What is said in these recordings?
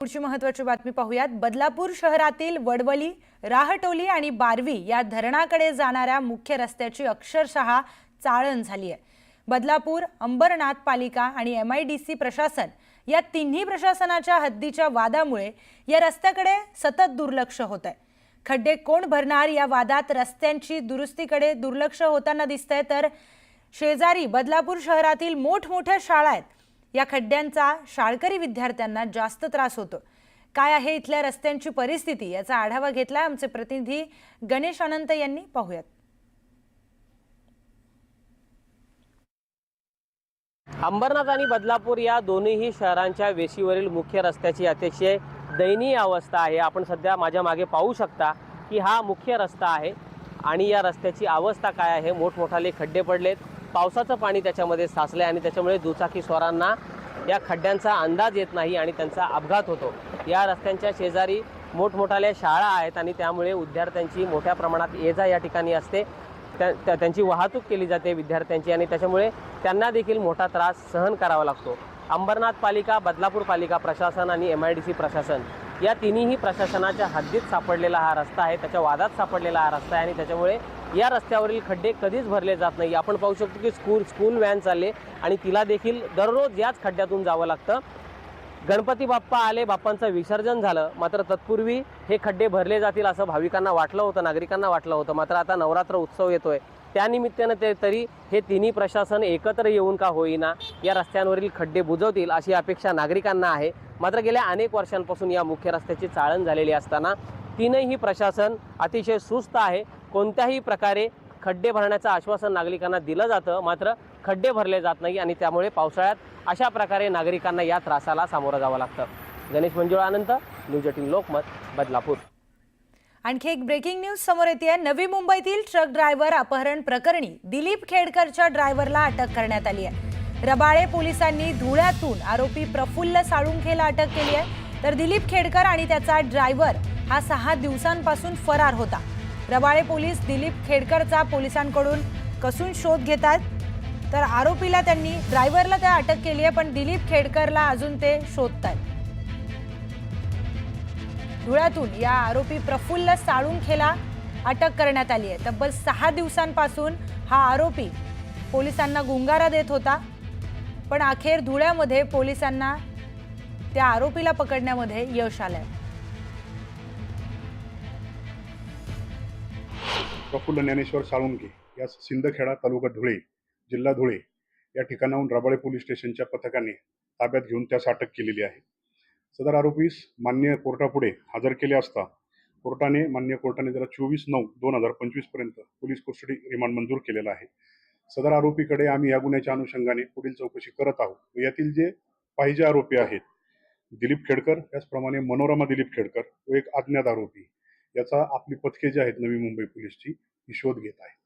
पुढची महत्त्वाची बातमी पाहूयात। बदलापूर शहरातील वडवली, राहटोली आणि बारवी या धरणाकडे जाणाऱ्या मुख्य रस्त्याची अक्षरशः चाळण झाली आहे। बदलापूर, अंबरनाथ पालिका आणि MIDC प्रशासन या तिन्ही प्रशासनाच्या हद्दीच्या वादामुळे या रस्त्याकडे सतत दुर्लक्ष होत आहे। खड्डे कोण भरणार या वादात रस्त्यांची दुरुस्तीकडे दुर्लक्ष होताना दिसतंय, तर शेजारी बदलापूर शहरातील मोठमोठ्या शाळा आहेत। या खड्ड्यांचा शाळकरी विद्यार्थ्यांना जास्त त्रास होतो। काय आहे इथल्या रस्त्यांची परिस्थिती याचा आढावा घेतला आमचे प्रतिनिधी गणेश अनंत यांनी। पाहूयात। अंबरनाथ आणि बदलापूर या दोन्ही शहरांच्या वेशीवरील मुख्य रस्त्याची अतिशय दयनीय अवस्था आहे। आपण सध्या माझ्या मागे पाहू शकता की हा मुख्य रस्ता आहे आणि या रस्त्याची अवस्था काय आहे। मोठमोठाले खड्डे पडलेत, पावसाचं पाणी त्याच्यामध्ये साचले आणि त्याच्यामुळे दुचाकी स्वारांना या खड्ड्यांचा अंदाज येत नाही आणि त्यांचा अपघात होतो। या रस्त्यांच्या शेजारी मोठमोठाल्या शाळा आहेत आणि त्यामुळे विद्यार्थ्यांची मोठ्या प्रमाणात ये-जा या ठिकाणी असते। त्यांची वाहतूक केली जाते विद्यार्थ्यांची आणि त्याच्यामुळे त्यांना देखील मोठा त्रास सहन करावा लागतो। अंबरनाथ पालिका, बदलापूर पालिका प्रशासन आणि MIDC प्रशासन या तिन्ही प्रशासनाच्या हद्दीत सापडलेला हा रस्ता आहे, त्याच्या वादात सापडलेला हा रस्ता आहे आणि त्याच्यामुळे या रस्त्यावरील खड्डे कधीच भरले जात नाही। आपण पाहू शकतो की स्कूल व्हॅन चालले आणि तिला देखील दररोज याच खड्ड्यातून जावं लागतं। गणपती बाप्पा आले, बाप्पांचं विसर्जन झालं, मात्र तत्पूर्वी हे खड्डे भरले जातील असं भाविकांना वाटलं होतं, नागरिकांना वाटलं होतं। मात्र आता नवरात्र उत्सव येतोय, त्यानिमित्तानं तरी हे तिन्ही प्रशासन एकत्र येऊन का होईना या रस्त्यांवरील खड्डे बुजवतील अशी अपेक्षा नागरिकांना आहे। मात्र गेल्या अनेक वर्षांपासून या मुख्य रस्त्याची चाळण झालेली असताना तीनही प्रशासन अतिशय सुस्त आहे। कोणत्याही प्रकारे खड्डे भरण्याचं आश्वासन नागरिकांना दिलं जातं, मात्र खड्डे भरले जात नाही आणि त्यामुळे पावसाळ्यात अशा प्रकारे नागरिकांना या त्रासाला सामोरं जावं लागतं। गणेश मंजुळा अनंत, न्यूज 18 लोकमत, बदलापूर। आणखी एक ब्रेकिंग न्यूज समोर येते। नवी मुंबईतील ट्रक ड्रायव्हर अपहरण प्रकरणी दिलीप खेडकरच्या ड्रायव्हरला अटक करण्यात आली आहे। रबाळे पोलिसांनी धुळ्यातून आरोपी प्रफुल्ल साळुंखेला अटक केली आहे, तर दिलीप खेडकर आणि त्याचा ड्रायव्हर हा 6 दिवसांपासून फरार होता। रबाळे पोलीस दिलीप खेडकरचा पोलिसांकडून कसून शोध घेतात, तर आरोपीला त्यांनी ड्रायव्हरला त्या अटक केली आहे, पण दिलीप खेडकरला अजून ते शोधतात। धुळ्यातून या आरोपी प्रफुल्ल साळुंखेला अटक करण्यात आली आहे। तब्बल 6 दिवसांपासून हा आरोपी पोलिसांना गुंगारा देत होता, पण अखेर धुळ्यामध्ये पोलिसांना त्या आरोपीला पकडण्यामध्ये यश आलंय। प्रफुल्ल ज्ञानेश्वर साळुंखे या सिंदखेडा, तालुका धुळे, जिल्हा धुळे या ठिकाणाहून रबाळे पोलीस स्टेशनच्या पथकाने ताब्यात घेऊन त्यास अटक केलेली आहे। सदर आरोपीस मान्य कोर्टापुढे हजर केले असता मान्य कोर्टाने त्याला 24/9/2025 पर्यंत पोलीस कस्टडी रिमांड मंजूर केलेला आहे। सदर आरोपीकडे आम्ही या गुन्ह्याच्या अनुषंगाने पुढील चौकशी करत आहोत। यातील जे पाहिजे आरोपी आहेत दिलीप खेडकर, त्याचप्रमाणे मनोरमा दिलीप खेडकर व एक अज्ञात आरोपी, याचा आपली पथके जी आहेत नवी मुंबई पोलीसची ही शोध घेत आहे।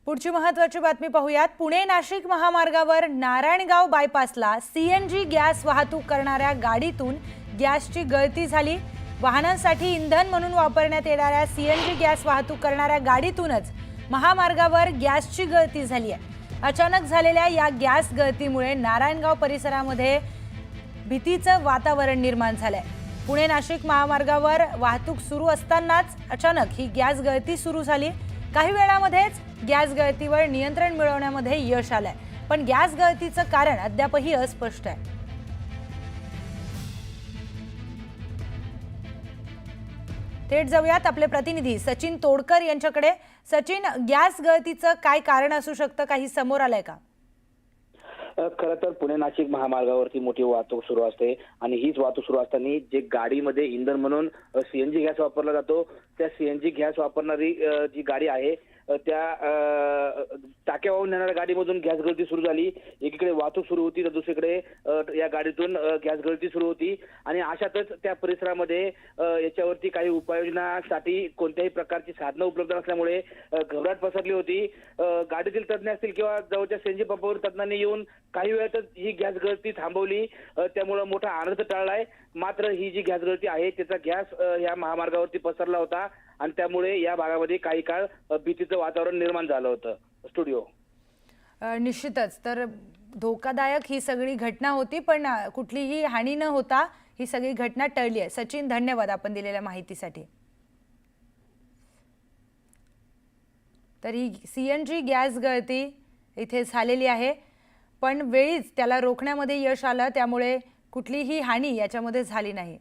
पुढची महत्त्वाची बातमी पाहूयात। पुणे नाशिक महामार्गावर नारायणगाव बायपासला CNG गॅस वाहतूक करणाऱ्या गाडीतून गॅसची गळती झाली। वाहनांसाठी इंधन म्हणून वापरण्यात येणाऱ्या CNG गॅस वाहतूक करणाऱ्या गाडीतूनच महामार्गावर गॅसची गळती झाली आहे। अचानक झालेल्या या गॅस गळतीमुळे नारायणगाव परिसरामध्ये भीतीचं वातावरण निर्माण झालंय। पुणे नाशिक महामार्गावर वाहतूक सुरू असतानाच अचानक ही गॅस गळती सुरू झाली। काही वेळामध्येच गॅस गळतीवर नियंत्रण मिळवण्यामध्ये यश आलंय, पण गॅस गळतीचं कारण अद्यापही अस्पष्ट आहे। थेट जाऊयात आपले प्रतिनिधी सचिन तोडकर यांच्याकडे। सचिन, गॅस गळतीचं काय कारण असू शकतं, काही समोर आलंय का? खरं तर पुणे नाशिक महामार्गावरती मोठी वाहतूक सुरू असते आणि हीच वाहतूक सुरू असताना जे गाडीमध्ये इंधन म्हणून CNG गॅस वापरला जातो, त्या CNG गॅस वापरणारी जी गाडी आहे त्या टाक्या वाहून नेणाऱ्या गाडीमधून गॅस गळती सुरू झाली। एकीकडे वाहतूक सुरू होती तर दुसरीकडे या गाडीतून गॅस गळती सुरू होती आणि अशातच त्या परिसरामध्ये याच्यावरती काही उपाययोजनासाठी कोणत्याही प्रकारची साधनं उपलब्ध नसल्यामुळे घबराट पसरली होती। गाडीतील तज्ञ असतील किंवा जवळच्या CNG पंपावर तज्ञांनी येऊन काही वेळातच ही गॅस गळती थांबवली, त्यामुळे मोठा आनंद टळलाय। मात्र ही जी गॅस गळती आहे त्याचा गॅस या महामार्गावरती पसरला होता आणि त्यामुळे या भागामध्ये काही काळ भीतीचं वातावरण निर्माण झालं होतं। स्टुडिओ निश्चितच, तर धोकादायक ही सगळी घटना होती, पण कुठलीही हानी न होता ही सगळी घटना टळली आहे. सचिन, धन्यवाद आपण दिलेल्या माहितीसाठी. तर ही CNG गॅस गळती इथे झालेली आहे, पण वेळीच त्याला रोखण्यामध्ये यश आलं, त्यामुळे कुठलीही हानी याच्यामध्ये झाली नाही.